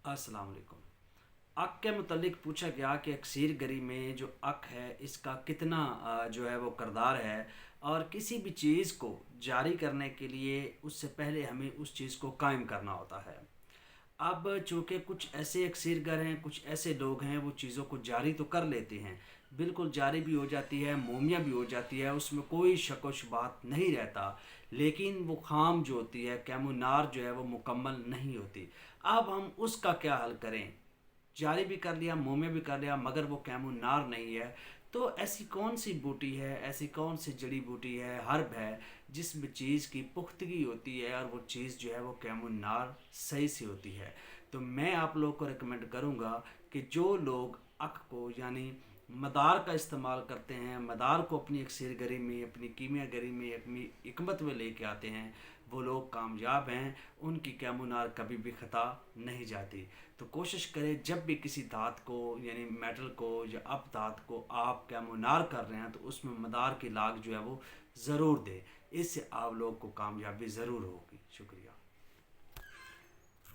अस्सलाम वालेकुम। अक के मुतल्लिक पूछा गया कि अक्सर गरी में जो अक है इसका कितना जो है वो किरदार है, और किसी भी चीज़ को जारी करने के लिए उससे पहले हमें उस चीज़ को कायम करना होता है। अब चूँकि कुछ ऐसे अक्सर हैं, कुछ ऐसे लोग हैं, वो चीज़ों को जारी तो कर लेते हैं, बिल्कुल जारी भी हो जाती है, मोमिया भी हो जाती है, उसमें कोई शक व शुबात नहीं रहता। लेकिन वो खाम जो होती है, कैमुनार जो है वो मुकम्मल नहीं होती। अब हम उसका क्या हल करें? जारी भी कर लिया, मुँह में भी कर लिया, मगर वो कैमुनार नहीं है। तो ऐसी कौन सी बूटी है, ऐसी कौन सी जड़ी बूटी है, हर्ब है, जिसमें चीज़ की पुख्तगी होती है और वो चीज़ जो है वो कैमुनार सही से होती है? तो मैं आप लोगों को रिकमेंड करूँगा कि जो लोग अक को यानी मदार का इस्तेमाल करते हैं, मदार को अपनी अक्सर गरी में, अपनी कीमिया गरी में, अपनी हिकमत में लेके आते हैं, वो लोग कामयाब हैं। उनकी कैमुनार कभी भी ख़ता नहीं जाती। तो कोशिश करें जब भी किसी धात को यानी मेटल को या अप धात को आप कैमुनार कर रहे हैं तो उसमें मदार की लाग जो है वो ज़रूर दें। इससे आप लोग को कामयाबी ज़रूर होगी। शुक्रिया।